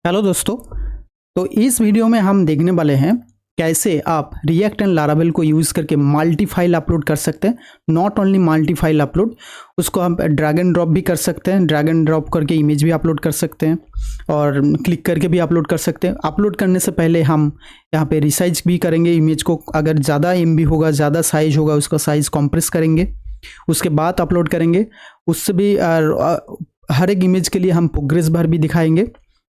Hello दोस्तों। तो इस वीडियो में हम देखने वाले हैं कैसे आप रिएक्ट एंड लारावेल को यूज़ करके मल्टी फाइल अपलोड कर सकते हैं। Not only multi file upload, उसको हम ड्रैग एंड ड्रॉप भी कर सकते हैं। ड्रैग एंड ड्रॉप करके इमेज भी अपलोड कर सकते हैं और क्लिक करके भी अपलोड कर सकते हैं। अपलोड करने से पहले हम यहाँ पे रिसाइज भी करेंगे इमेज को। अगर ज़्यादा MB होगा, ज़्यादा साइज होगा, उसका साइज़ कॉम्प्रेस करेंगे, उसके बाद अपलोड करेंगे। उससे भी हर एक इमेज के लिए हम प्रोग्रेस बार भी दिखाएंगे,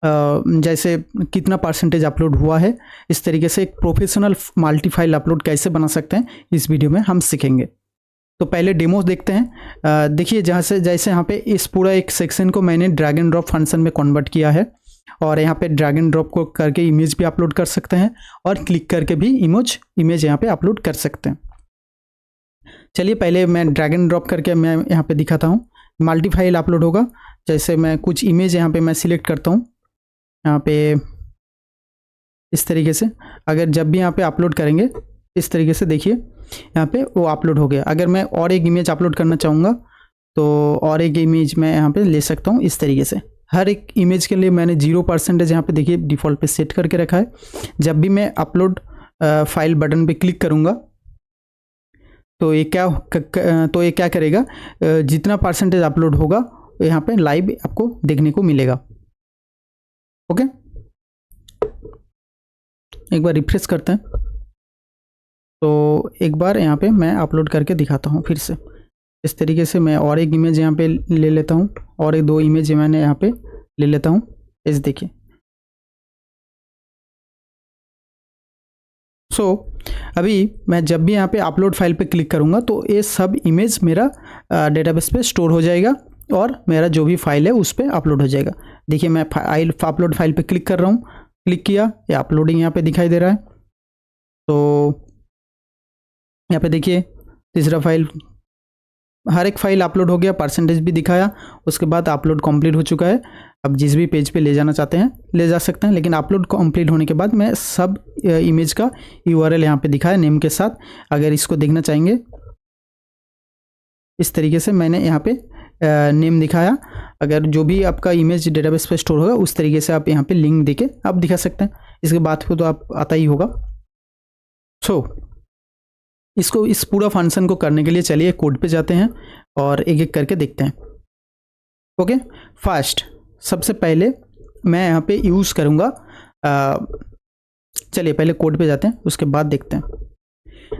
जैसे कितना परसेंटेज अपलोड हुआ है। इस तरीके से एक प्रोफेशनल मल्टी फाइल अपलोड कैसे बना सकते हैं इस वीडियो में हम सीखेंगे। तो पहले डेमो देखते हैं। देखिए जैसे यहाँ पे इस पूरा एक सेक्शन को मैंने ड्रैग एंड ड्रॉप फंक्शन में कन्वर्ट किया है और यहाँ पे ड्रैग एंड ड्रॉप को करके इमेज भी अपलोड कर सकते हैं और क्लिक करके भी इमेज यहाँ पे अपलोड कर सकते हैं। चलिए पहले मैं ड्रैग एंड ड्रॉप करके मैं यहाँ पे दिखाता हूँ। मल्टी फाइल अपलोड होगा। जैसे मैं कुछ इमेज यहाँ पे मैं सिलेक्ट करता हूँ, यहाँ पे इस तरीके से। अगर जब भी यहाँ पे अपलोड करेंगे इस तरीके से, देखिए यहाँ पे वो अपलोड हो गया। अगर मैं और एक इमेज अपलोड करना चाहूँगा तो और एक इमेज मैं यहाँ पे ले सकता हूँ इस तरीके से। हर एक इमेज के लिए मैंने 0% यहाँ पे देखिए डिफ़ॉल्ट पे सेट करके रखा है। जब भी मैं अपलोड फाइल बटन पे क्लिक करूँगा तो ये क्या करेगा, जितना परसेंटेज अपलोड होगा यहाँ पे लाइव आपको देखने को मिलेगा। ओके, एक बार रिफ्रेश करते हैं। तो एक बार यहाँ पे मैं अपलोड करके दिखाता हूँ फिर से। इस तरीके से मैं और एक इमेज यहाँ पे ले लेता हूँ और एक दो इमेज मैंने यहाँ पे ले लेता हूँ। इस देखिए। अभी मैं जब भी यहाँ पे अपलोड फाइल पे क्लिक करूँगा तो ये सब इमेज मेरा डेटाबेस पे स्टोर हो जाएगा और मेरा जो भी फाइल है उस पर अपलोड हो जाएगा। देखिए मैं अपलोड फाइल पे क्लिक कर रहा हूँ, क्लिक किया, ये अपलोडिंग यहाँ पे दिखाई दे रहा है। तो यहाँ पे देखिए तीसरा फाइल, हर एक फाइल अपलोड हो गया, परसेंटेज भी दिखाया। उसके बाद अपलोड कंप्लीट हो चुका है। अब जिस भी पेज पे ले जाना चाहते हैं ले जा सकते हैं, लेकिन अपलोड कंप्लीट होने के बाद मैं सब इमेज का URL यहाँ पे दिखाया नेम के साथ। अगर इसको देखना चाहेंगे इस तरीके से मैंने यहाँ पे नेम दिखाया। अगर जो भी आपका इमेज डेटाबेस पे स्टोर होगा उस तरीके से आप यहाँ पे लिंक देके आप दिखा सकते हैं। इसके बाद को तो आप आता ही होगा। इस पूरा फंक्शन को करने के लिए चलिए कोड पे जाते हैं और एक एक करके देखते हैं। ओके, फर्स्ट सबसे पहले मैं यहाँ पे यूज़ करूँगा, चलिए पहले कोड पे जाते हैं उसके बाद देखते हैं।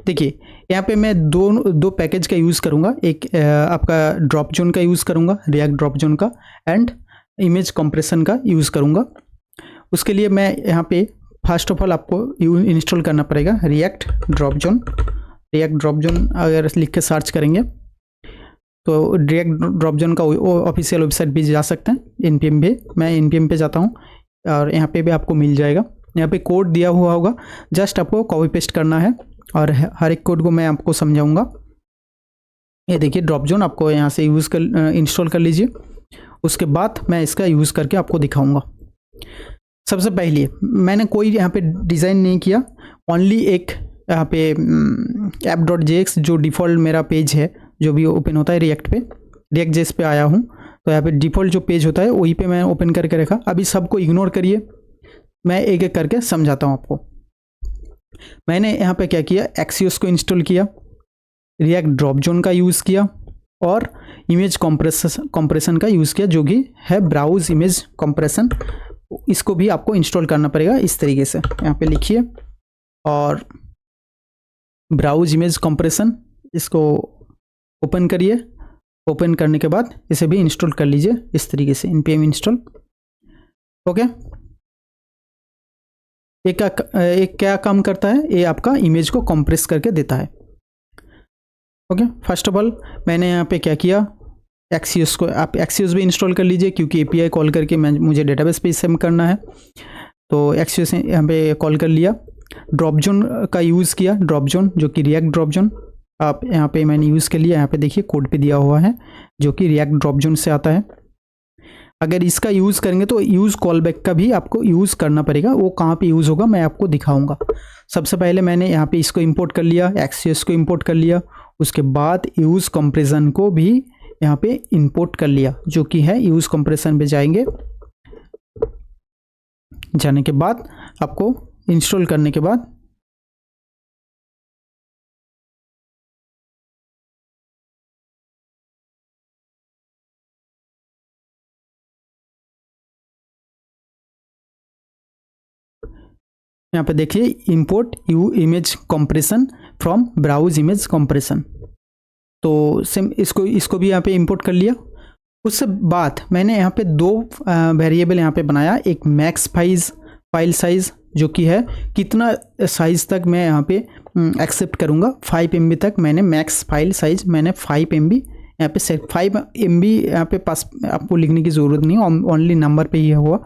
देखिए यहाँ पे मैं दो पैकेज का यूज़ करूँगा। एक आपका ड्रॉप जोन का यूज़ करूँगा, रिएक्ट ड्रॉप जोन का, एंड इमेज कंप्रेशन का यूज़ करूँगा। उसके लिए मैं यहाँ पे फर्स्ट ऑफ ऑल आपको इंस्टॉल करना पड़ेगा react drop zone. React drop zone अगर लिख के सर्च करेंगे तो रिएक्ट ड्रॉप जोन का ऑफिशियल वेबसाइट भी जा सकते हैं, NPM पे। मैं NPM पे जाता हूँ और यहाँ पे भी आपको मिल जाएगा। यहाँ पे कोड दिया हुआ होगा, जस्ट आपको कॉपी पेस्ट करना है और हर एक कोड को मैं आपको समझाऊंगा। ये देखिए ड्रॉप जोन आपको यहाँ से इंस्टॉल कर लीजिए। उसके बाद मैं इसका यूज़ करके आपको दिखाऊंगा। सबसे पहले मैंने कोई यहाँ पे डिज़ाइन नहीं किया, ओनली एक यहाँ पे app.js जो डिफ़ॉल्ट मेरा पेज है जो भी ओपन होता है React.js पे आया हूँ। तो यहाँ पे डिफ़ॉल्ट जो पेज होता है वही पे मैं ओपन करके रखा। अभी सबको इग्नोर करिए, मैं एक एक करके समझाता हूँ आपको। मैंने यहाँ पे क्या किया, Axios को इंस्टॉल किया, रिएक्ट ड्रॉप जोन का यूज़ किया और इमेज कंप्रेशन का यूज़ किया जो कि है ब्राउज इमेज कंप्रेशन। इसको भी आपको इंस्टॉल करना पड़ेगा इस तरीके से। यहाँ पे लिखिए और ब्राउज इमेज कंप्रेशन, इसको ओपन करिए। ओपन करने के बाद इसे भी इंस्टॉल कर लीजिए इस तरीके से, npm इंस्टॉल। ओके, एक क्या काम करता है, ये आपका इमेज को कंप्रेस करके देता है। ओके, फर्स्ट ऑफ ऑल मैंने यहाँ पे क्या किया, Axios को, आप Axios भी इंस्टॉल कर लीजिए क्योंकि API कॉल करके मुझे डेटाबेस पे सेव करना है। तो Axios यहाँ पे कॉल कर लिया। ड्रॉप जोन का यूज़ किया, ड्रॉप जोन जो कि रिएक्ट ड्रॉप जोन आप यहाँ पे मैंने यूज़ कर लिया। यहाँ पे देखिए कोड पे दिया हुआ है जो कि रिएक्ट ड्रॉप जोन से आता है। अगर इसका यूज़ करेंगे तो यूज़ कॉलबैक का भी आपको यूज़ करना पड़ेगा। वो कहाँ पे यूज़ होगा मैं आपको दिखाऊंगा। सबसे पहले मैंने यहाँ पे इसको इंपोर्ट कर लिया, Axios को इंपोर्ट कर लिया। उसके बाद यूज़ कंप्रेशन को भी यहाँ पे इंपोर्ट कर लिया जो कि है यूज़ कंप्रेशन पे जाएंगे। जाने के बाद आपको इंस्टॉल करने के बाद यहाँ पे देखिए import you image compression from browse image compression. तो सिम इसको भी यहाँ पे इंपोर्ट कर लिया। उससे बाद मैंने यहाँ पे दो वेरिएबल यहाँ पे बनाया, एक मैक्स फाइल साइज़ जो कि है कितना साइज़ तक मैं यहाँ पे एक्सेप्ट करूँगा, 5 MB तक मैंने मैक्स फाइल साइज़ मैंने 5 MB यहाँ पे सेट 5 MB यहाँ पे पास आपको लिखने की ज़रूरत नहीं, ओनली नंबर पे ही हुआ।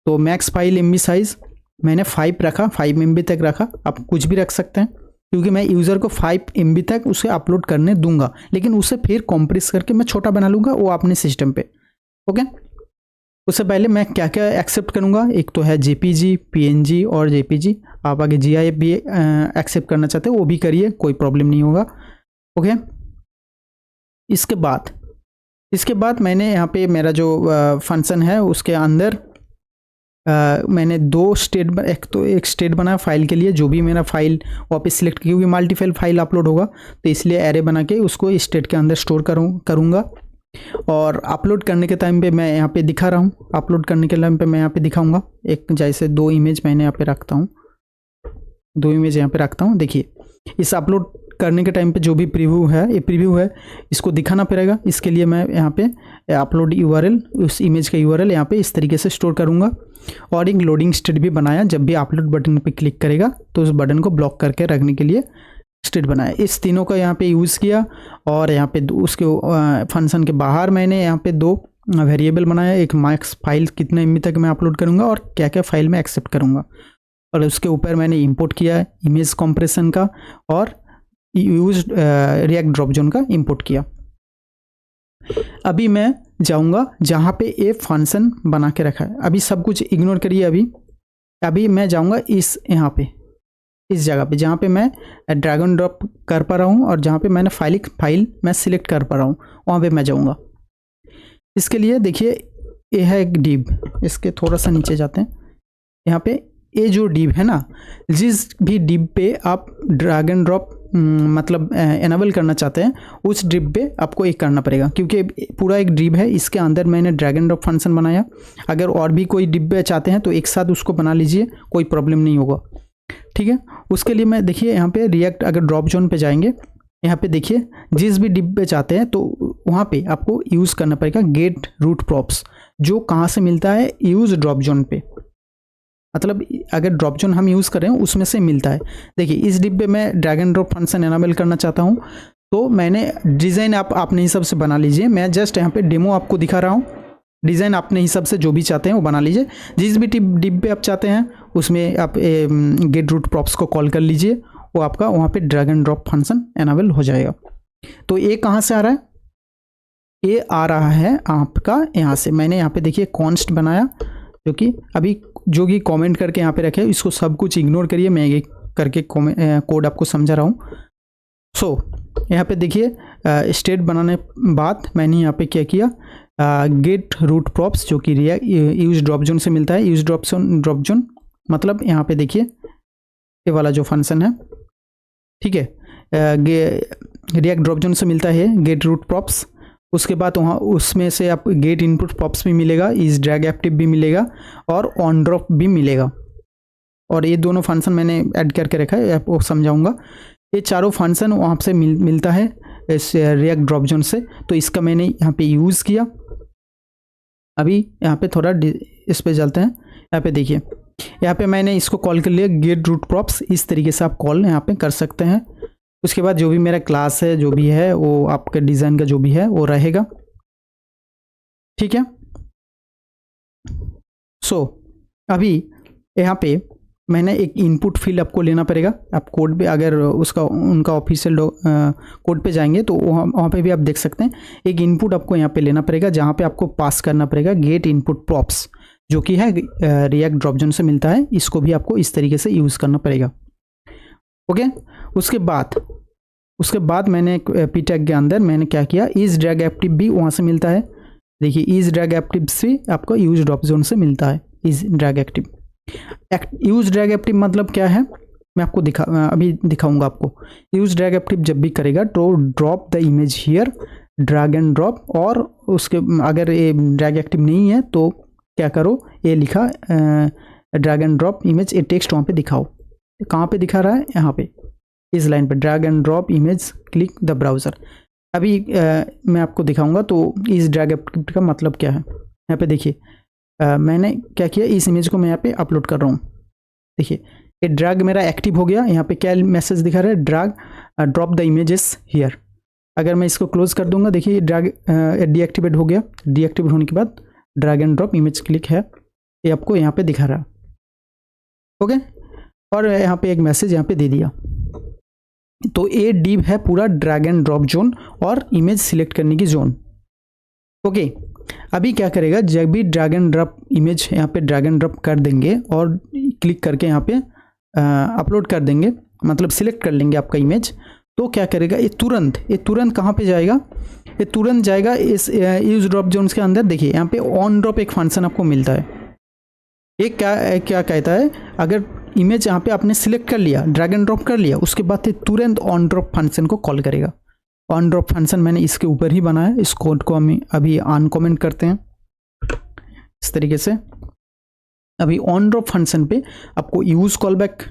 तो मैक्स फाइल MB साइज़ मैंने 5 रखा, 5 MB तक रखा। आप कुछ भी रख सकते हैं क्योंकि मैं यूज़र को 5 MB तक उसे अपलोड करने दूंगा, लेकिन उसे फिर कॉम्प्रेस करके मैं छोटा बना लूँगा वो अपने सिस्टम पे। ओके, उससे पहले मैं क्या क्या एक्सेप्ट करूँगा, एक तो है JPG, PNG और JPG। आप आगे GIF भी एक्सेप्ट करना चाहते हो वो भी करिए, कोई प्रॉब्लम नहीं होगा। ओके, इसके बाद मैंने यहाँ पे मेरा जो फंक्शन है उसके अंदर मैंने दो स्टेट, एक स्टेट बनाया फाइल के लिए, जो भी मेरा फाइल वापस सिलेक्ट क्योंकि मल्टीपल फाइल अपलोड होगा तो इसलिए एरे बना के उसको स्टेट के अंदर स्टोर करूँगा। और अपलोड करने के टाइम पे मैं यहाँ पे दिखा रहा हूँ, अपलोड करने के टाइम पे मैं यहाँ पे दिखाऊंगा। एक जैसे 2 इमेज मैंने यहाँ पे रखता हूँ, 2 इमेज यहाँ पे रखता हूँ। देखिए इस अपलोड करने के टाइम पे जो भी प्रीव्यू है, ये प्रीव्यू है, इसको दिखाना पड़ेगा। इसके लिए मैं यहाँ पे अपलोड URL, उस इमेज का URL यहाँ पे इस तरीके से स्टोर करूँगा। और एक लोडिंग स्टेट भी बनाया, जब भी अपलोड बटन पे क्लिक करेगा तो उस बटन को ब्लॉक करके रखने के लिए स्टेट बनाया। इस तीनों का यहाँ पे यूज़ किया। और यहाँ पे उसके फंक्शन के बाहर मैंने यहाँ पे 2 वेरिएबल बनाया, एक मैक्स फाइल कितने MB तक मैं अपलोड करूँगा और क्या क्या फाइल मैं एक्सेप्ट करूँगा। और उसके ऊपर मैंने इंपोर्ट किया है इमेज कंप्रेशन का और यूज रिएक्ट ड्रॉप जोन का इंपोर्ट किया। अभी मैं जाऊंगा जहाँ पे ये फंक्शन बना के रखा है, अभी सब कुछ इग्नोर करिए। अभी मैं जाऊंगा यहाँ पे, इस जगह पे जहाँ पे मैं ड्रैग एंड ड्रॉप कर पा रहा हूँ और जहाँ पे मैंने फाइल मैं सिलेक्ट कर पा रहा हूँ, वहाँ पे मैं जाऊँगा। इसके लिए देखिए ये है एक डिव, इसके थोड़ा सा नीचे जाते हैं। यहाँ पे ये जो डिव है ना, जिस भी डिव पे आप ड्रैग एंड ड्रॉप मतलब एनेबल करना चाहते हैं उस डिव पे आपको एक करना पड़ेगा, क्योंकि पूरा एक डिव है, इसके अंदर मैंने ड्रैग एंड ड्रॉप फंक्शन बनाया। अगर और भी कोई डिव पे चाहते हैं तो एक साथ उसको बना लीजिए, कोई प्रॉब्लम नहीं होगा। ठीक है, उसके लिए मैं देखिए यहाँ पे रिएक्ट अगर ड्रॉप जोन पे जाएंगे, यहाँ पे देखिए जिस भी डिव पे चाहते हैं तो वहाँ पे आपको यूज़ करना पड़ेगा गेट रूट प्रॉप्स, जो कहाँ से मिलता है यूज़ ड्रॉप जोन पे, मतलब अगर ड्रॉप जोन हम यूज़ कर रहे हैं उसमें से मिलता है। देखिए इस डिब पे मैं drag and drop function enable करना चाहता हूँ, तो मैंने डिज़ाइन आप अपने हिसाब से बना लीजिए। मैं जस्ट यहाँ पे डेमो आपको दिखा रहा हूँ, डिज़ाइन अपने हिसाब से जो भी चाहते हैं वो बना लीजिए। जिस भी डिब पे आप चाहते हैं उसमें आप गेट रूट प्रॉप्स को कॉल कर लीजिए, वो आपका वहाँ पे drag and drop function enable हो जाएगा। तो ये कहाँ से आ रहा है, ये आ रहा है आपका यहाँ से। मैंने यहाँ पे देखिए कॉन्स्ट बनाया, जो कि अभी जो कि कमेंट करके यहाँ पे रखे, इसको सब कुछ इग्नोर करिए, मैं ये करके कोड आपको समझा रहा हूँ। यहाँ पे देखिए स्टेट बनाने बाद मैंने यहाँ पे क्या किया, गेट रूट प्रॉप्स जो कि यूज ड्रॉप जोन से मिलता है। यूज ड्रॉप जोन मतलब यहाँ पे देखिए ये वाला जो फंक्शन है, ठीक है, रिएक्ट ड्रॉप जोन से मिलता है गेट रूट प्रॉप्स। उसके बाद वहाँ उसमें से आप गेट इनपुट प्रॉप्स भी मिलेगा, इस ड्रैग एक्टिव भी मिलेगा और ऑन ड्रॉप भी मिलेगा। और ये दोनों फंक्शन मैंने ऐड करके रखा है, आपको समझाऊंगा। ये चारों फंक्शन वहाँ से मिलता है इस रिएक्ट ड्रॉप जोन से, तो इसका मैंने यहाँ पे यूज़ किया। अभी यहाँ पे थोड़ा इस पे चलते हैं। यहाँ पे देखिए, यहाँ पे मैंने इसको कॉल कर लिया गेट रूट प्रॉप्स, इस तरीके से आप कॉल यहाँ पे कर सकते हैं। उसके बाद जो भी मेरा क्लास है, जो भी है वो आपके डिज़ाइन का जो भी है वो रहेगा, ठीक है। अभी यहाँ पे मैंने एक इनपुट फील्ड आपको लेना पड़ेगा। आप कोड पे अगर उनका ऑफिशियल कोड पे जाएंगे तो वहाँ पे भी आप देख सकते हैं, एक इनपुट आपको यहाँ पे लेना पड़ेगा, जहाँ पे आपको पास करना पड़ेगा गेट इनपुट प्रॉप्स, जो कि है रिएक्ट ड्रॉप जोन से मिलता है। इसको भी आपको इस तरीके से यूज़ करना पड़ेगा। ओके, उसके बाद मैंने पी टैग के अंदर मैंने क्या किया, इस ड्रैग एक्टिव भी वहाँ से मिलता है। देखिए इस ड्रैग एक्टिव से आपको यूज ड्रॉप जोन से मिलता है, इस drag active, use drag active मतलब क्या है, मैं आपको अभी दिखाऊंगा आपको। यूज ड्रैग एक्टिव जब भी करेगा तो drop the image here, drag and drop, और उसके अगर ये ड्रैग एक्टिव नहीं है तो क्या करो, ये लिखा ड्रैग एंड ड्रॉप इमेज, ये टेक्स्ट वहाँ पे दिखाओ। कहाँ पे दिखा रहा है, यहाँ पे इस लाइन पे, drag and drop image click the browser. अभी मैं आपको दिखाऊंगा तो इस ड्रैग एक्टिव का मतलब क्या है। यहाँ पे देखिए मैंने क्या किया, इस इमेज को मैं यहाँ पे अपलोड कर रहा हूँ। देखिए ये ड्रैग मेरा एक्टिव हो गया। यहाँ पे क्या मैसेज दिखा रहा है, drag drop the images here. अगर मैं इसको क्लोज कर दूंगा, देखिए ड्रैग डीएक्टिवेट हो गया। डीएक्टिवेट होने के बाद drag and drop image click है, ये आपको यहाँ पे दिखा रहा है। ओके, और यहाँ पे एक मैसेज यहाँ पे दे दिया। तो ये डिव है पूरा ड्रैग एंड ड्रॉप जोन और इमेज सिलेक्ट करने की जोन। ओके, अभी क्या करेगा, जब भी ड्रैग एंड ड्रॉप इमेज यहाँ पे ड्रैग एंड ड्रॉप कर देंगे और क्लिक करके यहाँ पे अपलोड कर देंगे, मतलब सिलेक्ट कर लेंगे आपका इमेज, तो क्या करेगा, ये तुरंत कहाँ पे जाएगा, ये तुरंत जाएगा इस यूज ड्रॉप जोन्स के अंदर। देखिए यहाँ पे ऑन ड्रॉप एक फंक्शन आपको मिलता है। ये क्या कहता है, अगर इमेज यहाँ पे आपने सिलेक्ट कर लिया, ड्रैग एंड ड्रॉप कर लिया, उसके बाद ये तुरंत ऑन ड्रॉप फंक्शन को कॉल करेगा। ऑन ड्रॉप फंक्शन मैंने इसके ऊपर ही बनाया, इस कोड को हम अभी अनकमेंट करते हैं इस तरीके से। अभी ऑन ड्रॉप फंक्शन पे आपको यूज़ कॉलबैक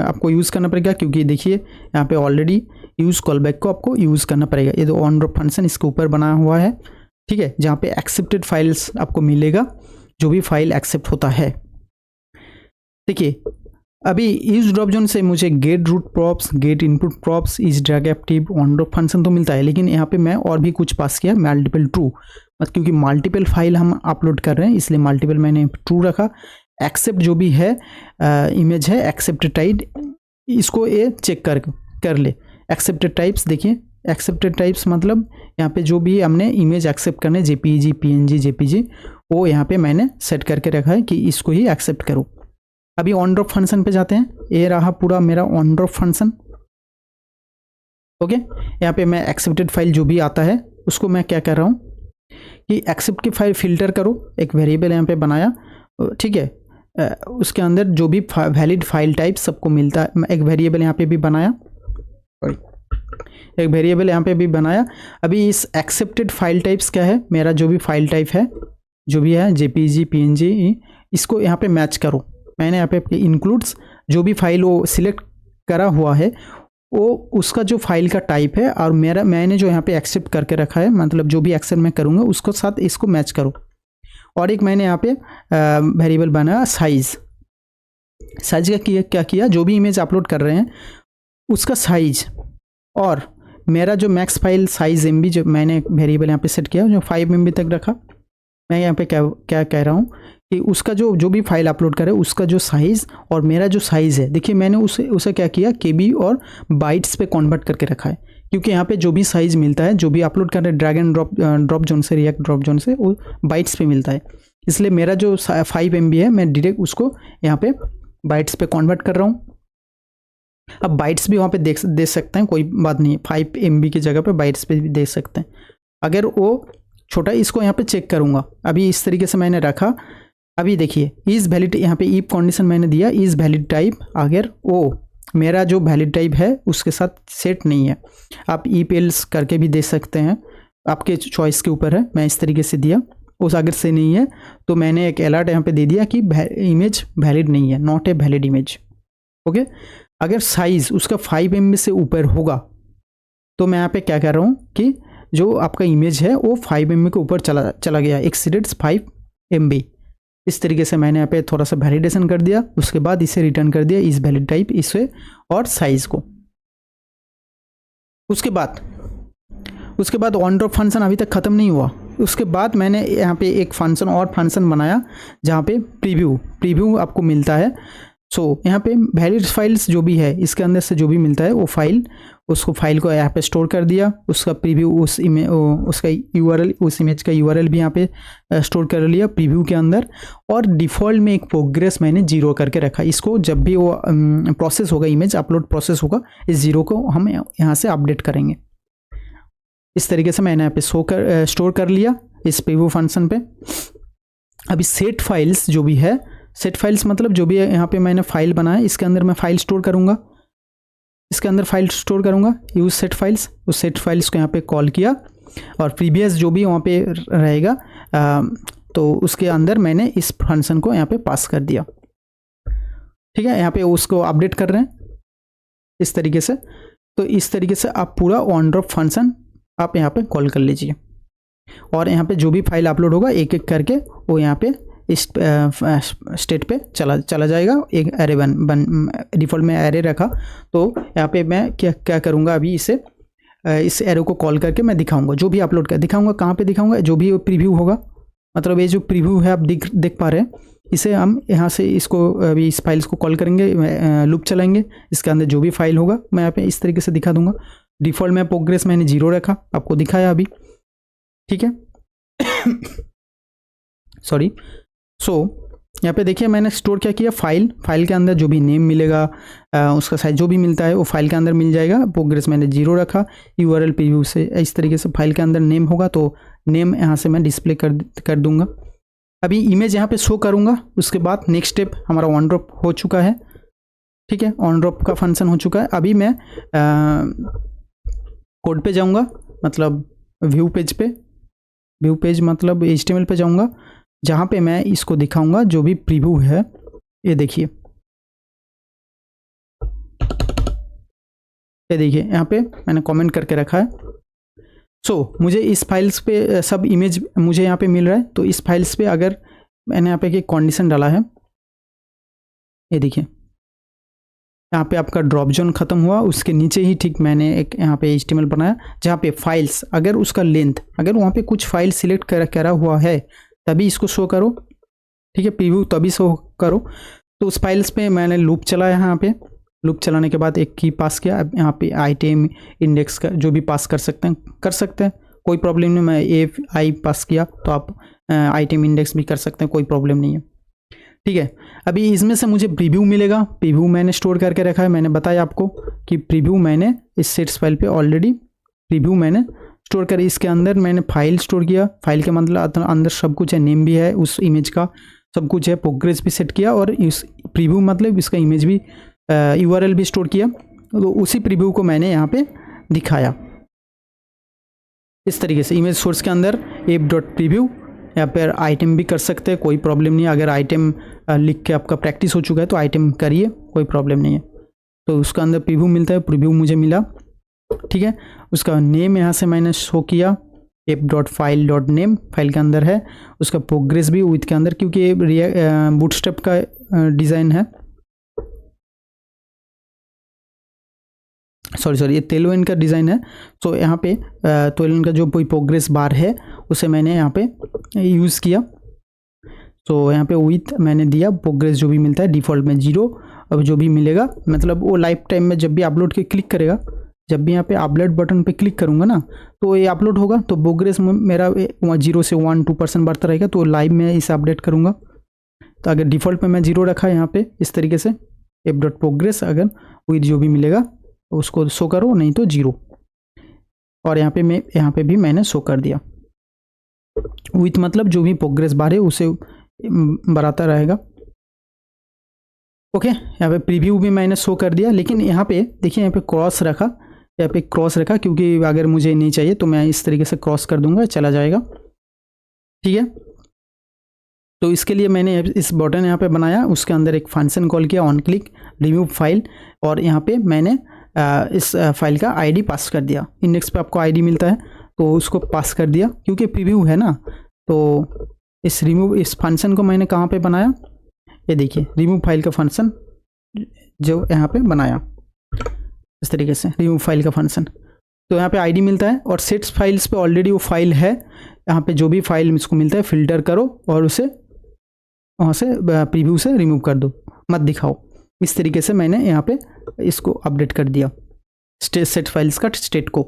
आपको यूज़ करना पड़ेगा, क्योंकि देखिए यहाँ पे ऑलरेडी यूज़ कॉलबैक को आपको यूज़ करना पड़ेगा। ये तो ऑन ड्रॉप फंक्शन इसके ऊपर बना हुआ है, ठीक है, जहाँ पे एक्सेप्टेड फाइल्स आपको मिलेगा, जो भी फाइल एक्सेप्ट होता है। देखिए अभी यूज ड्रॉप जोन से मुझे get root props, get input props, is drag active, on drop function तो मिलता है, लेकिन यहाँ पे मैं और भी कुछ पास किया, मल्टीपल ट्रू, क्योंकि मल्टीपल फाइल हम अपलोड कर रहे हैं इसलिए मल्टीपल मैंने ट्रू रखा। एक्सेप्ट जो भी है इमेज है एक्सेप्टेड टाइप, इसको ये चेक कर ले। एक्सेप्टेड टाइप्स, देखिए एक्सेप्टेड टाइप्स मतलब यहाँ पे जो भी हमने इमेज एक्सेप्ट करने, जेपीजी, पीएनजी, जेपीजी, वो यहाँ पे मैंने सेट करके रखा है कि इसको ही एक्सेप्ट करो। अभी ऑन ड्रॉप फंक्शन पे जाते हैं, ये रहा पूरा मेरा ऑन ड्रॉप फंक्शन। ओके, यहाँ पे मैं एक्सेप्टेड फाइल जो भी आता है उसको मैं क्या कर रहा हूँ कि एक्सेप्ट की फाइल फिल्टर करो, एक वेरिएबल यहाँ पे बनाया, ठीक है, उसके अंदर जो भी वैलिड फाइल टाइप सबको मिलता है। एक वेरिएबल यहाँ पे भी बनाया, एक वेरिएबल यहाँ पे भी बनाया। अभी इस एक्सेप्टेड फाइल टाइप्स क्या है, मेरा जो भी फाइल टाइप है, जो भी है जेपीजी, पीएनजी, इसको यहाँ पे मैच करो। मैंने यहाँ पे इंक्लूड्स जो भी फाइल वो सिलेक्ट करा हुआ है, वो उसका जो फाइल का टाइप है और मैंने जो यहाँ पे एक्सेप्ट करके रखा है, मतलब जो भी एक्सेप्ट मैं करूँगा उसको साथ इसको मैच करो। और एक मैंने यहाँ पे वेरिएबल बनाया साइज़ का क्या किया, जो भी इमेज अपलोड कर रहे हैं उसका साइज, और मेरा जो मैक्स फाइल साइज MB जो मैंने वेरिएबल यहाँ पे सेट किया, जो 5 MB तक रखा। मैं यहाँ पे क्या कह रहा हूँ कि उसका जो भी फाइल अपलोड करे उसका जो साइज़ और मेरा जो साइज़ है, देखिए मैंने उसे क्या किया, KB और बाइट्स पे कन्वर्ट करके रखा है, क्योंकि यहाँ पे जो भी साइज़ मिलता है, जो भी अपलोड कर रहे हैं ड्रैग एंड ड्रॉप जोन से, रिएक्ट ड्रॉप जोन से, वो बाइट्स पे मिलता है। इसलिए मेरा जो 5 MB है मैं डायरेक्ट उसको यहाँ पे बाइट्स पे कन्वर्ट कर रहा हूँ। अब बाइट्स भी वहाँ पे दे सकते हैं, कोई बात नहीं, 5 MB की जगह पे बाइट्स पे भी दे सकते हैं। अगर वो छोटा, इसको यहाँ पे चेक करूँगा। अभी इस तरीके से मैंने रखा। अभी देखिए इज़ वैलिड, यहाँ पे ईफ कंडीशन मैंने दिया, इज़ वैलिड टाइप, अगर वो मेरा जो वैलिड टाइप है उसके साथ सेट नहीं है, आप ईफ एल्स करके भी दे सकते हैं, आपके चॉइस के ऊपर है। मैं इस तरीके से दिया, उस अगर से नहीं है तो मैंने एक अलर्ट यहाँ पे दे दिया कि इमेज वैलिड नहीं है, not a valid image. Okay, अगर साइज़ उसका 5 MB से ऊपर होगा तो मैं यहाँ पे क्या कर रहा हूँ कि जो आपका इमेज है वो 5 MB के ऊपर चला गया, एक्सीडेड्स 5 MB। इस तरीके से मैंने यहाँ पे थोड़ा सा वैलिडेशन कर दिया, उसके बाद इसे रिटर्न कर दिया, इस वैलिड टाइप इसे और साइज़ को। उसके बाद ऑन ड्रॉप फंक्शन अभी तक ख़त्म नहीं हुआ। उसके बाद मैंने यहाँ पे एक फंक्शन और फंक्शन बनाया जहाँ पे प्रीव्यू आपको मिलता है। सो यहाँ पे वैलिड फाइल्स जो भी है इसके अंदर से जो भी मिलता है वो फाइल, उसको फाइल को यहाँ पे स्टोर कर दिया, उसका प्रीव्यू उसका URL, उस इमेज का URL भी यहाँ पे स्टोर कर लिया प्रीव्यू के अंदर। और डिफ़ॉल्ट में एक प्रोग्रेस मैंने 0 करके रखा। इसको जब भी वो प्रोसेस होगा, इमेज अपलोड प्रोसेस होगा, इस 0 को हम यहाँ से अपडेट करेंगे। इस तरीके से मैंने यहाँ पे स्टोर कर लिया इस प्रीव्यू फंक्शन पे। अभी सेट फाइल्स जो भी है, सेट फाइल्स मतलब जो भी यहाँ पे मैंने फाइल बनाया इसके अंदर मैं फाइल स्टोर करूँगा, इसके अंदर फाइल स्टोर करूँगा, यूज़ सेट फाइल्स। उस सेट फाइल्स को यहाँ पे कॉल किया और प्रीवियस जो भी वहाँ पे रहेगा तो उसके अंदर मैंने इस फंक्शन को यहाँ पे पास कर दिया। ठीक है, यहाँ पे उसको अपडेट कर रहे हैं इस तरीके से। तो इस तरीके से आप पूरा ऑन ड्रॉप फंक्शन आप यहाँ पे कॉल कर लीजिए और यहाँ पे जो भी फाइल अपलोड होगा एक एक करके वो यहाँ पे इस स्टेट पे चला जाएगा। एक एरे बन डिफ़ॉल्ट में एरे रखा, तो यहाँ पे मैं क्या करूँगा, अभी इस एरो को कॉल करके मैं दिखाऊंगा जो भी अपलोड कर दिखाऊंगा। कहाँ पे दिखाऊंगा, जो भी प्रीव्यू होगा, मतलब ये जो प्रीव्यू है आप देख पा रहे हैं, इसे हम यहाँ से इसको अभी इस फाइल्स को कॉल करेंगे, लूप चलाएंगे, इसके अंदर जो भी फाइल होगा मैं यहाँ पे इस तरीके से दिखा दूंगा। डिफ़ॉल्ट में प्रोग्रेस मैंने 0 रखा, आपको दिखाया अभी। ठीक है सॉरी। यहाँ पे देखिए मैंने स्टोर क्या किया, फाइल के अंदर जो भी नेम मिलेगा उसका साइज जो भी मिलता है वो फाइल के अंदर मिल जाएगा। प्रोग्रेस मैंने 0 रखा, यूआरएल प्रीव्यू से इस तरीके से फाइल के अंदर नेम होगा तो नेम यहाँ से मैं डिस्प्ले कर दूंगा। अभी इमेज यहाँ पे शो करूँगा, उसके बाद नेक्स्ट स्टेप हमारा ऑन ड्रॉप हो चुका है। ठीक है, ऑन ड्रॉप का फंक्शन हो चुका है। अभी मैं कोड पे जाऊँगा, मतलब व्यू पेज मतलब HTML पे जाऊँगा, जहाँ पे मैं इसको दिखाऊंगा जो भी प्रीव्यू है। ये देखिए, यहाँ पे मैंने कमेंट करके रखा है। मुझे इस फाइल्स पे सब इमेज मुझे यहाँ पे मिल रहा है। तो इस फाइल्स पे अगर मैंने यहाँ पे एक कंडीशन डाला है, ये देखिए यहाँ पे आपका ड्रॉप जोन खत्म हुआ, उसके नीचे ही ठीक मैंने एक यहाँ पे HTML बनाया जहाँ पे फाइल्स, अगर उसका लेंथ, अगर वहाँ पे कुछ फाइल सिलेक्ट करा हुआ है तभी इसको शो करो। ठीक है, प्रीव्यू तभी शो करो। तो उस फाइल्स पे मैंने लूप चलाया, यहाँ पे लूप चलाने के बाद एक की पास किया। अब यहाँ पे आइटम इंडेक्स का जो भी पास कर सकते हैं, कोई प्रॉब्लम नहीं। मैं AI पास किया तो आप आइटम इंडेक्स भी कर सकते हैं, कोई प्रॉब्लम नहीं है। ठीक है, अभी इसमें से मुझे प्रीव्यू मिलेगा। प्रीव्यू मैंने स्टोर करके रखा है, मैंने बताया आपको कि प्रीव्यू मैंने इस सेट्स फाइल पे ऑलरेडी प्रीव्यू मैंने स्टोर करी। इसके अंदर मैंने फाइल स्टोर किया, फाइल के मतलब अंदर सब कुछ है, नेम भी है उस इमेज का, सब कुछ है, प्रोग्रेस भी सेट किया और इस प्रीव्यू मतलब इसका इमेज भी URL भी स्टोर किया। तो उसी प्रीव्यू को मैंने यहाँ पे दिखाया इस तरीके से। इमेज सोर्स के अंदर app.preview, यहाँ पर आइटम भी कर सकते हैं, कोई प्रॉब्लम नहीं है। अगर आइटम लिख के आपका प्रैक्टिस हो चुका है तो आइटम करिए, कोई प्रॉब्लम नहीं है। तो उसका अंदर प्रीव्यू मिलता है, प्रीव्यू मुझे मिला। ठीक है, उसका नेम यहाँ से मैंने शो किया, app.file.name फाइल के अंदर है। उसका प्रोग्रेस भी विथ के अंदर, क्योंकि ये बूटस्ट्रैप का डिज़ाइन है, सॉरी ये टेलविन का डिज़ाइन है। तो यहाँ पे टेलविन का जो कोई प्रोग्रेस बार है उसे मैंने यहाँ पे यूज़ किया। तो यहाँ पे विथ मैंने दिया, प्रोग्रेस जो भी मिलता है डिफ़ॉल्ट में 0। अब जो भी मिलेगा मतलब वो लाइफ टाइम में जब भी अपलोड के क्लिक करेगा, जब भी यहाँ पे अपलोड बटन पे क्लिक करूँगा ना तो ये अपलोड होगा, तो प्रोग्रेस मेरा 0 से 1-2% बढ़ता रहेगा। तो लाइव में इसे अपडेट करूँगा। तो अगर डिफ़ॉल्ट में मैं 0 रखा यहाँ पे इस तरीके से app.progress, अगर विथ जो भी मिलेगा तो उसको शो करो, नहीं तो 0। और यहाँ पे भी मैंने शो कर दिया विथ, मतलब जो भी प्रोग्रेस बार है उसे बढ़ाता रहेगा। ओके, यहाँ पे प्रीव्यू भी मैंने शो कर दिया। लेकिन यहाँ पे देखिए, यहाँ पे क्रॉस रखा, क्योंकि अगर मुझे नहीं चाहिए तो मैं इस तरीके से क्रॉस कर दूंगा, चला जाएगा। ठीक है, तो इसके लिए मैंने इस बटन यहाँ पे बनाया, उसके अंदर एक फंक्शन कॉल किया ऑन क्लिक रिमूव फाइल, और यहाँ पे मैंने इस फाइल का ID पास कर दिया। इंडेक्स पे आपको ID मिलता है तो उसको पास कर दिया, क्योंकि प्रीव्यू है ना। तो इस फंक्शन को मैंने कहाँ पे बनाया, ये देखिए रिमूव फाइल का फंक्शन जो यहाँ पे बनाया इस तरीके से, रिमूव फाइल का फंक्शन। तो यहाँ पे ID मिलता है और सेट्स फाइल्स पे ऑलरेडी वो फाइल है। यहाँ पे जो भी फाइल इसको मिलता है फिल्टर करो और उसे वहाँ से प्रीव्यू से रिमूव कर दो, मत दिखाओ। इस तरीके से मैंने यहाँ पे इसको अपडेट कर दिया सेट फाइल्स का स्टेट को।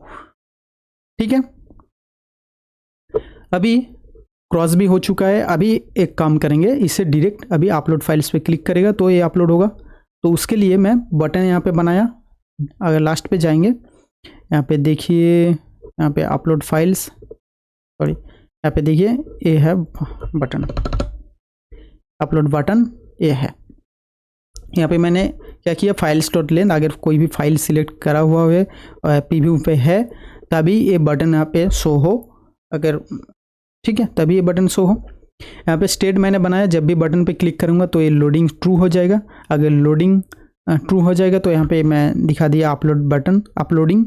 ठीक है, अभी क्रॉस भी हो चुका है। अभी एक काम करेंगे, इसे डायरेक्ट अभी अपलोड फाइल्स पे क्लिक करेगा तो ये अपलोड होगा। तो उसके लिए मैं बटन यहाँ पे बनाया, अगर लास्ट पे जाएंगे यहाँ पे देखिए, यहाँ पे अपलोड फाइल्स, सॉरी यहाँ पे देखिए ये है बटन, अपलोड बटन। ये है। यहाँ पे मैंने क्या किया, फाइल्स डॉट लेंथ, अगर कोई भी फाइल सिलेक्ट करा हुआ है प्रीव्यू पे है तभी ये बटन यहाँ पे शो हो, अगर ठीक है तभी ये बटन शो हो। यहाँ पे स्टेट मैंने बनाया, जब भी बटन पे क्लिक करूँगा तो ये लोडिंग ट्रू हो जाएगा। अगर लोडिंग ट्रू हो जाएगा तो यहाँ पे मैं दिखा दिया अपलोड बटन, अपलोडिंग।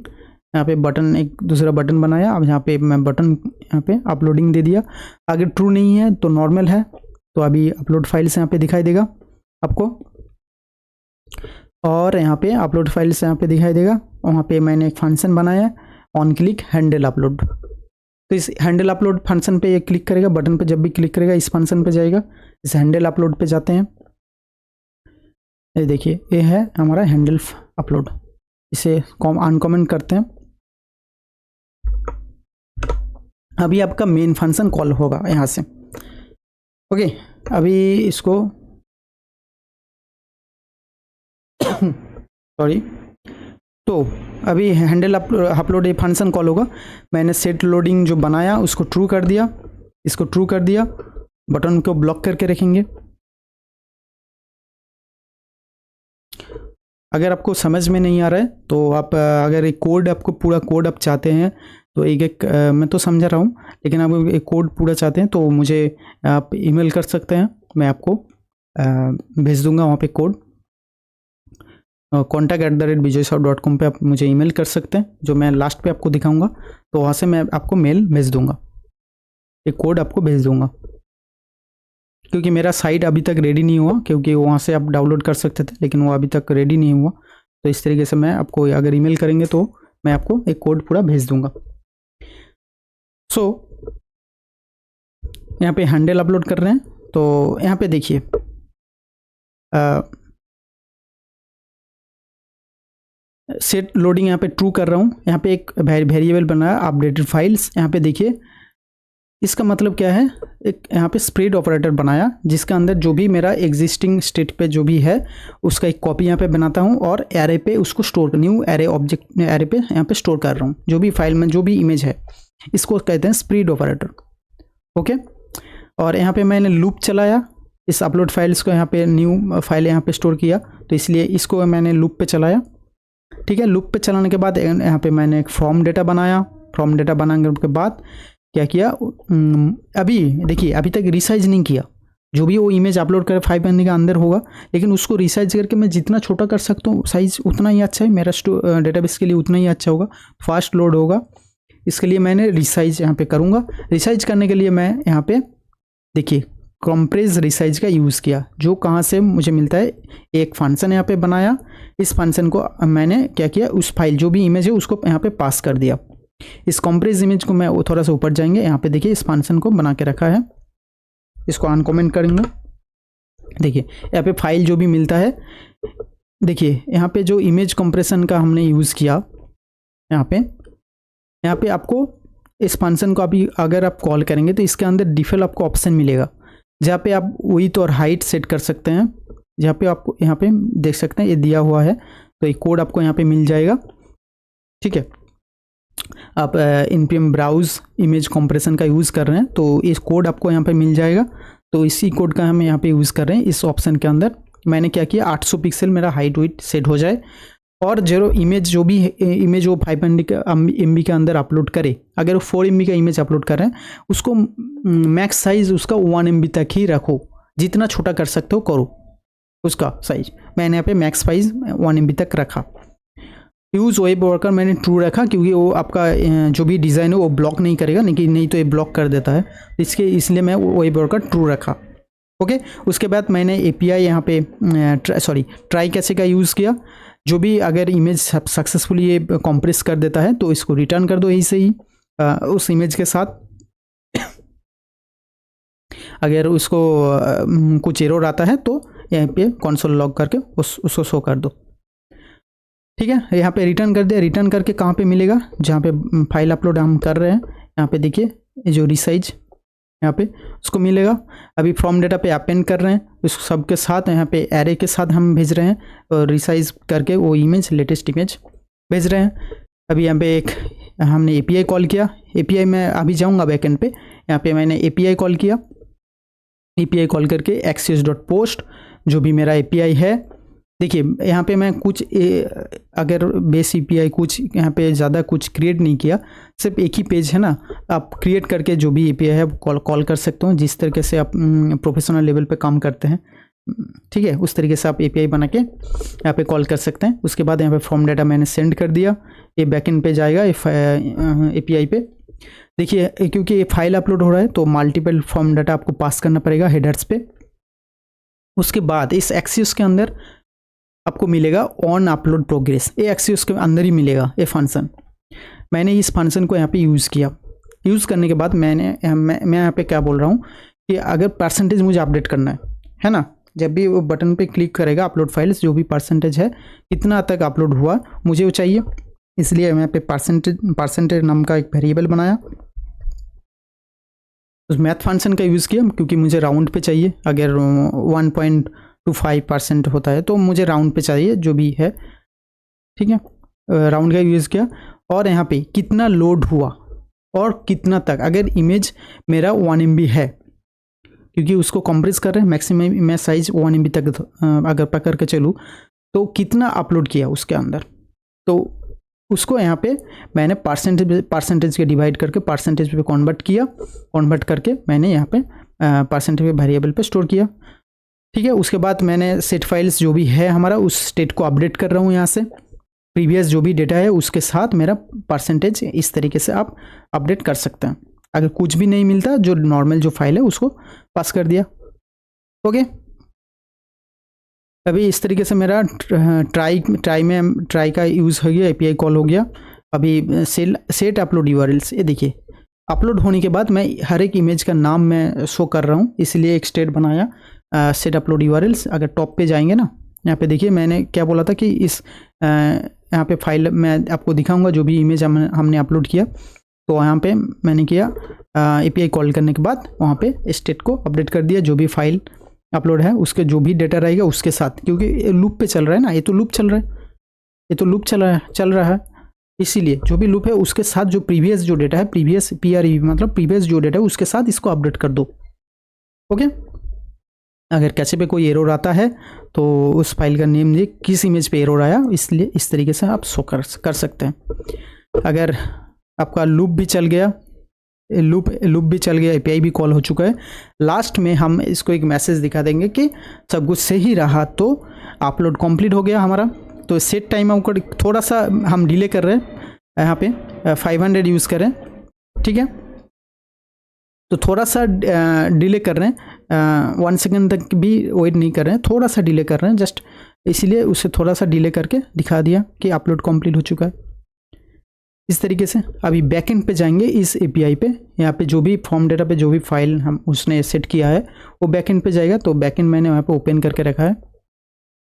यहाँ पे बटन एक दूसरा बटन बनाया, अब यहाँ पे मैं बटन यहाँ पे अपलोडिंग दे दिया। अगर ट्रू नहीं है तो नॉर्मल है, तो अभी अपलोड फाइल्स यहाँ पे दिखाई देगा आपको, और यहाँ पे अपलोड फाइल्स यहाँ पे दिखाई देगा। वहाँ पे मैंने एक फंक्शन बनाया ऑन क्लिक हैंडल अपलोड, तो इस हैंडल अपलोड फंक्शन पे ये क्लिक करेगा, बटन पे जब भी क्लिक करेगा इस फंक्शन पे जाएगा। इस हैंडल अपलोड पे जाते हैं, ये देखिए ये है हमारा हैंडल अपलोड, इसे अनकमेंट करते हैं। अभी आपका मेन फंक्शन कॉल होगा यहाँ से। ओके, अभी इसको सॉरी, तो अभी हैंडल अपलोड ये फंक्शन कॉल होगा। मैंने सेट लोडिंग जो बनाया उसको ट्रू कर दिया, इसको ट्रू कर दिया, बटन को ब्लॉक करके रखेंगे। अगर आपको समझ में नहीं आ रहा है तो आप अगर एक कोड, आपको पूरा कोड आप चाहते हैं तो एक मैं तो समझा रहा हूँ, लेकिन आप एक कोड पूरा चाहते हैं तो मुझे आप ईमेल कर सकते हैं, मैं आपको भेज दूंगा वहाँ पे कोड। contact@vijaysahu.com पे आप मुझे ईमेल कर सकते हैं, जो मैं लास्ट पे आपको दिखाऊंगा, तो वहाँ से मैं आपको मेल भेज दूंगा, एक कोड आपको भेज दूंगा। क्योंकि मेरा साइट अभी तक रेडी नहीं हुआ, क्योंकि वहाँ से आप डाउनलोड कर सकते थे लेकिन वो अभी तक रेडी नहीं हुआ, तो इस तरीके से मैं आपको अगर ईमेल करेंगे तो मैं आपको एक कोड पूरा भेज दूंगा। सो यहाँ पे हैंडल अपलोड कर रहे हैं, तो यहाँ पे देखिए सेट लोडिंग यहाँ पे ट्रू कर रहा हूँ। यहाँ पे एक वेरिएबल बनाया अपडेटेड फाइल्स, यहाँ पे देखिए इसका मतलब क्या है, एक यहाँ पे स्प्रेड ऑपरेटर बनाया जिसके अंदर जो भी मेरा एग्जिस्टिंग स्टेट पे जो भी है उसका एक कॉपी यहाँ पे बनाता हूँ और एरे पे उसको store, new array object array पे यहाँ पे स्टोर कर रहा हूँ जो भी फाइल में जो भी इमेज है, इसको कहते हैं स्प्रेड ऑपरेटर। ओके, और यहाँ पे मैंने लूप चलाया, इस अपलोड फाइल्स को यहाँ पे न्यू फाइल यहाँ पे स्टोर किया, तो इसलिए इसको मैंने लूप पे चलाया। ठीक है, लूप पे चलाने के बाद यहाँ पे मैंने एक फॉर्म डेटा बनाया, फॉर्म डेटा बनाने के बाद क्या किया, अभी देखिए अभी तक रिसाइज नहीं किया, जो भी वो इमेज अपलोड करे 5 MB के अंदर होगा, लेकिन उसको रिसाइज करके मैं जितना छोटा कर सकता हूँ साइज उतना ही अच्छा है, मेरा डेटाबेस के लिए उतना ही अच्छा होगा, फास्ट लोड होगा। इसके लिए मैंने रिसाइज यहाँ पे करूँगा। रिसाइज करने के लिए मैं यहाँ पे देखिए कंप्रेस रिसाइज का यूज़ किया, जो कहाँ से मुझे मिलता है, एक फंक्शन यहाँ पे बनाया, इस फंक्शन को मैंने क्या किया, उस फाइल जो भी इमेज है उसको यहाँ पे पास कर दिया। इस कंप्रेस इमेज को मैं थोड़ा सा ऊपर जाएंगे, यहाँ पे देखिए इस फंक्शन को बना के रखा है, इसको अनकमेंट करेंगे। देखिए यहाँ पे फाइल जो भी मिलता है, देखिए यहाँ पे जो इमेज कंप्रेशन का हमने यूज़ किया, यहाँ पे आपको इस फंक्शन को अभी अगर आप कॉल करेंगे तो इसके अंदर डिफॉल्ट आपको ऑप्शन मिलेगा जहाँ पे आप विड्थ और हाइट सेट कर सकते हैं, जहाँ पे आपको यहाँ पे देख सकते हैं ये दिया हुआ है, तो ये कोड आपको यहाँ पे मिल जाएगा। ठीक है, आप npm ब्राउज इमेज कंप्रेशन का यूज़ कर रहे हैं तो इस कोड आपको यहाँ पे मिल जाएगा, तो इसी कोड का हम यहाँ पे यूज़ कर रहे हैं। इस ऑप्शन के अंदर मैंने क्या किया, 800 पिक्सल मेरा हाइट वेट सेट हो जाए, और जो इमेज जो भी इमेज वो 5 MB के अंदर अपलोड करे, अगर वो 4 MB का इमेज अपलोड कर रहे हैं उसको मैक्स साइज़ उसका 1 MB तक ही रखो, जितना छोटा कर सकते हो करो उसका साइज। मैंने यहाँ पे मैक्स साइज 1 MB तक रखा। यूज़ वेब वर्कर मैंने ट्रू रखा क्योंकि वो आपका जो भी डिज़ाइन है वो ब्लॉक नहीं करेगा, लेकिन नहीं तो ये ब्लॉक कर देता है, इसलिए मैं वेब वर्कर ट्रू रखा। ओके, उसके बाद मैंने API यहाँ पे ट्राई कैसे का यूज़ किया, जो भी अगर इमेज सक्सेसफुली ये कंप्रेस कर देता है तो इसको रिटर्न कर दो यही से ही उस इमेज के साथ। अगर उसको कुछ एरर आता है तो यहाँ पे कंसोल लॉग करके उसको शो कर दो। ठीक है, यहाँ पे रिटर्न कर दिया। रिटर्न करके कहाँ पे मिलेगा, जहाँ पे फाइल अपलोड हम कर रहे हैं, यहाँ पे देखिए जो रिसाइज यहाँ पे उसको मिलेगा। अभी फ्रॉम डेटा पे अपेंड कर रहे हैं, उस सब के साथ यहाँ पे एरे के साथ हम भेज रहे हैं, और रिसाइज करके वो इमेज लेटेस्ट इमेज भेज रहे हैं। अभी यहाँ पे एक हमने API कॉल किया, API में अभी जाऊँगा बैकएंड पे, यहाँ पे मैंने API कॉल किया, API कॉल करके access.post जो भी मेरा एपीआई है। देखिए यहाँ पे मैं कुछ अगर बेस एपीआई कुछ यहाँ पे ज़्यादा कुछ क्रिएट नहीं किया, सिर्फ एक ही पेज है ना, आप क्रिएट करके जो भी एपीआई है कॉल कर सकते हो, जिस तरीके से आप प्रोफेशनल लेवल पे काम करते हैं, ठीक है, उस तरीके से आप एपीआई बना के यहाँ पे कॉल कर सकते हैं। उसके बाद यहाँ पे फॉर्म डाटा मैंने सेंड कर दिया, ये बैकएंड पे जाएगा एपीआई पे। देखिए क्योंकि ये फाइल अपलोड हो रहा है तो मल्टीपल फॉर्म डाटा आपको पास करना पड़ेगा हेडर्स पे। उसके बाद इस एक्सिस के अंदर आपको मिलेगा ऑन अपलोड प्रोग्रेस, ये एक्सिस के अंदर ही मिलेगा ये फंक्शन। मैंने इस फंक्शन को यहाँ पे यूज़ किया। यूज़ करने के बाद मैं यहाँ पे क्या बोल रहा हूँ कि अगर परसेंटेज मुझे अपडेट करना है ना, जब भी वो बटन पे क्लिक करेगा अपलोड फाइल्स, जो भी परसेंटेज है कितना तक अपलोड हुआ मुझे वो चाहिए, इसलिए मैं यहाँ पे परसेंटेज नाम का एक वेरिएबल बनाया, उस मैथ फंक्शन का यूज़ किया क्योंकि मुझे राउंड पे चाहिए। अगर 1.25% होता है तो मुझे राउंड पे चाहिए जो भी है, ठीक है, राउंड का यूज़ किया। और यहाँ पे कितना लोड हुआ और कितना तक, अगर इमेज मेरा 1 MB है, क्योंकि उसको कंप्रेस कर रहे हैं, मैक्सिमम इमेज साइज 1 MB तक अगर पकड़ के चलूँ तो कितना अपलोड किया उसके अंदर, तो उसको यहाँ पे मैंने परसेंटेज के डिवाइड करके परसेंटेज पे कन्वर्ट किया, कन्वर्ट करके मैंने यहाँ पे परसेंटेज पे वेरिएबल पे स्टोर किया, ठीक है। उसके बाद मैंने सेट फाइल्स जो भी है हमारा, उस स्टेट को अपडेट कर रहा हूँ यहाँ से, प्रीवियस जो भी डेटा है उसके साथ मेरा परसेंटेज, इस तरीके से आप अपडेट कर सकते हैं। अगर कुछ भी नहीं मिलता, जो नॉर्मल जो फाइल है उसको पास कर दिया, ओके। अभी इस तरीके से मेरा ट्राई का यूज़ हो गया, एपीआई कॉल हो गया। अभी सेट अपलोड यूआरएल्स, ये देखिए अपलोड होने के बाद मैं हर एक इमेज का नाम मैं शो कर रहा हूँ, इसलिए एक स्टेट बनाया सेट अपलोड यूआरएल्स। अगर टॉप पे जाएंगे ना, यहाँ पे देखिए मैंने क्या बोला था कि इस यहाँ पे फाइल मैं आपको दिखाऊंगा जो भी इमेज हमने अपलोड किया, तो यहाँ पे मैंने किया एपीआई कॉल करने के बाद वहाँ पे स्टेट को अपडेट कर दिया, जो भी फाइल अपलोड है उसके जो भी डेटा रहेगा उसके साथ, क्योंकि लूप पे चल रहा है ना, ये तो लूप चल रहा है, ये तो लूप चल रहा है, इसीलिए जो भी लूप है उसके साथ जो प्रीवियस जो डेटा है, प्रीवियस PRE मतलब प्रीवियस जो डेटा है उसके साथ इसको अपडेट कर दो, ओके। अगर कैसे पे कोई एरर आता है तो उस फाइल का नेम दे किस इमेज पे एरर आया, इसलिए इस तरीके से आप शो कर सकते हैं। अगर आपका लूप भी चल गया, एपीआई भी कॉल हो चुका है, लास्ट में हम इसको एक मैसेज दिखा देंगे कि सब कुछ सही रहा तो अपलोड कंप्लीट हो गया हमारा। तो सेट टाइम आउट थोड़ा सा हम डिले कर रहे हैं, यहाँ पे 500 यूज़ करें, ठीक है, तो थोड़ा सा डिले कर रहे हैं, 1 सेकेंड तक भी वेट नहीं कर रहे हैं, थोड़ा सा डिले कर रहे हैं जस्ट, इसलिए उसे थोड़ा सा डिले करके दिखा दिया कि अपलोड कंप्लीट हो चुका है। इस तरीके से अभी बैकएंड पे जाएंगे इस एपीआई पे, यहाँ पे जो भी फॉर्म डेटा पे जो भी फाइल हम उसने सेट किया है वो बैकएंड पे जाएगा, तो बैकएंड मैंने वहाँ पे ओपन करके रखा है,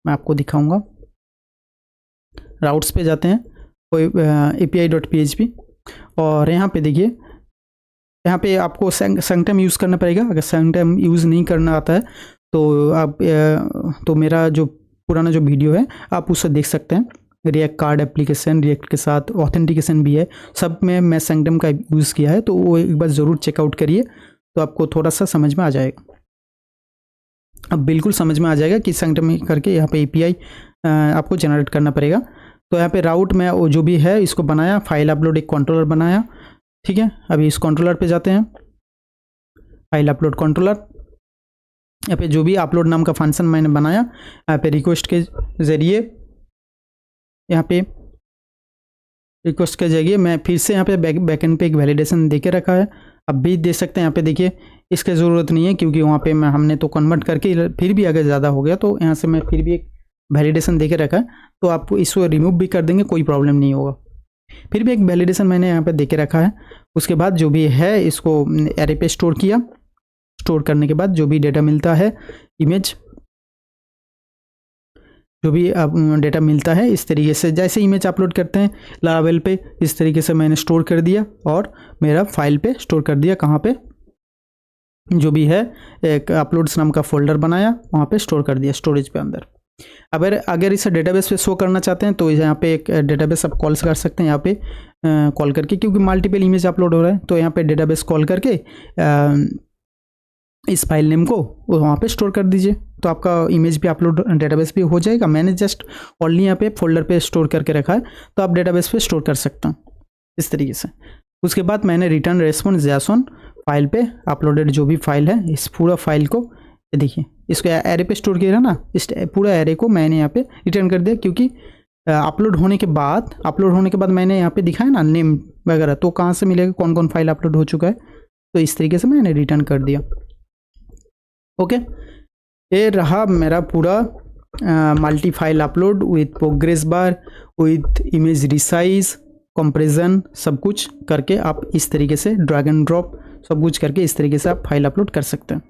मैं आपको दिखाऊंगा। राउट्स पे जाते हैं, कोई api.php, और यहाँ पे देखिए, यहाँ पे आपको संगटम यूज़ करना पड़ेगा। अगर संगटम यूज़ नहीं करना आता है तो आप तो मेरा जो पुराना जो वीडियो है आप उसे देख सकते हैं, रिएक्ट कार्ड एप्लीकेशन, रिएक्ट के साथ ऑथेंटिकेशन भी है, सब में मैं संगटम का यूज़ किया है, तो वो एक बार ज़रूर चेकआउट करिए, तो आपको थोड़ा सा समझ में आ जाएगा। अब बिल्कुल समझ में आ जाएगा कि संगटम करके यहाँ पे एपीआई आपको जनरेट करना पड़ेगा। तो यहाँ पे राउट में वो जो भी है इसको बनाया, फाइल अपलोड एक कंट्रोलर बनाया, ठीक है। अभी इस कंट्रोलर पे जाते हैं, फाइल अपलोड कंट्रोलर, यहाँ पे जो भी अपलोड नाम का फंक्शन मैंने बनाया, यहाँ पे रिक्वेस्ट के ज़रिए, यहाँ पे रिक्वेस्ट के जरिए मैं फिर से यहाँ पे बैकएंड पे एक वैलिडेशन दे के रखा है, अब भी दे सकते हैं। यहाँ पे देखिए इसकी ज़रूरत नहीं है क्योंकि वहाँ पे हमने तो कन्वर्ट करके, फिर भी अगर ज़्यादा हो गया तो यहाँ से मैं फिर भी एक वैलिडेशन दे के रखा है, तो आपको इसको रिमूव भी कर देंगे, कोई प्रॉब्लम नहीं होगा। फिर भी एक वैलिडेशन मैंने यहाँ पे दे के रखा है। उसके बाद जो भी है इसको एरे पे स्टोर किया, स्टोर करने के बाद जो भी डेटा मिलता है, इमेज जो भी डेटा मिलता है, इस तरीके से जैसे इमेज अपलोड करते हैं लारावेल पे, इस तरीके से मैंने स्टोर कर दिया और मेरा फाइल पे स्टोर कर दिया। कहाँ पे जो भी है एक अपलोड्स नाम का फोल्डर बनाया, वहाँ पे स्टोर कर दिया स्टोरेज पे अंदर। अगर इसे डेटाबेस पे शो करना चाहते हैं तो यहाँ पे एक डेटाबेस आप कॉल कर सकते हैं, यहाँ पे कॉल करके, क्योंकि मल्टीपल इमेज अपलोड हो रहा है, तो यहाँ पे डेटाबेस कॉल करके इस फाइल नेम को वहाँ पे स्टोर कर दीजिए, तो आपका इमेज भी अपलोड डेटाबेस पे हो जाएगा। मैंने जस्ट ओनली यहाँ पे फोल्डर पे स्टोर करके रखा है, तो आप डेटाबेस पे स्टोर कर सकते हैं इस तरीके से। उसके बाद मैंने रिटर्न रेस्पॉन्स JSON फाइल पे अपलोडेड जो भी फाइल है, इस पूरा फाइल को देखिए, इसको एरे पे स्टोर किया ना, इस पूरा एरे को मैंने यहाँ पे रिटर्न कर दिया, क्योंकि अपलोड होने के बाद मैंने यहाँ पे दिखाया ना नेम वगैरह, तो कहाँ से मिलेगा कौन कौन फाइल अपलोड हो चुका है, तो इस तरीके से मैंने रिटर्न कर दिया। ओके, ये रहा मेरा पूरा multi file upload with progress bar, with image resize, comparison, सब कुछ करके आप इस तरीके से ड्रैग एंड ड्रॉप सब कुछ करके इस तरीके से आप फाइल अपलोड कर सकते हैं।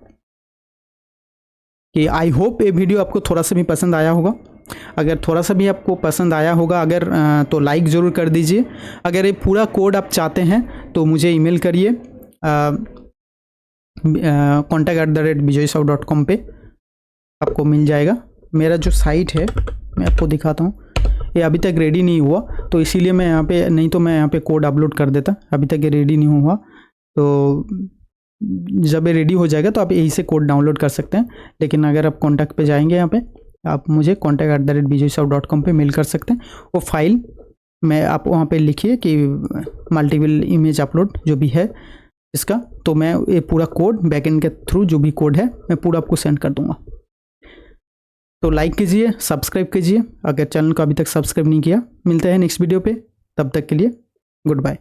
कि आई होप ये वीडियो आपको थोड़ा सा भी पसंद आया होगा। अगर थोड़ा सा भी आपको पसंद आया होगा अगर तो लाइक ज़रूर कर दीजिए। अगर ये पूरा कोड आप चाहते हैं तो मुझे ईमेल करिए contact@bijoysau.com पे आपको मिल जाएगा। मेरा जो साइट है मैं आपको दिखाता हूँ, ये अभी तक रेडी नहीं हुआ, तो इसीलिए मैं यहाँ पे, नहीं तो मैं यहाँ पे कोड अपलोड कर देता। अभी तक ये रेडी नहीं हुआ, तो जब ये रेडी हो जाएगा तो आप यहीं से कोड डाउनलोड कर सकते हैं। लेकिन अगर आप कॉन्टैक्ट पे जाएंगे, यहाँ पे आप मुझे contact@bijoysau.com पे मेल कर सकते हैं। वो फाइल मैं आप वहाँ पे लिखिए कि मल्टीपल इमेज अपलोड जो भी है इसका, तो मैं ये पूरा कोड बैकएंड के थ्रू जो भी कोड है मैं पूरा आपको सेंड कर दूँगा। तो लाइक कीजिए, सब्सक्राइब कीजिए अगर चैनल को अभी तक सब्सक्राइब नहीं किया। मिलते हैं नेक्स्ट वीडियो पे, तब तक के लिए गुड बाय।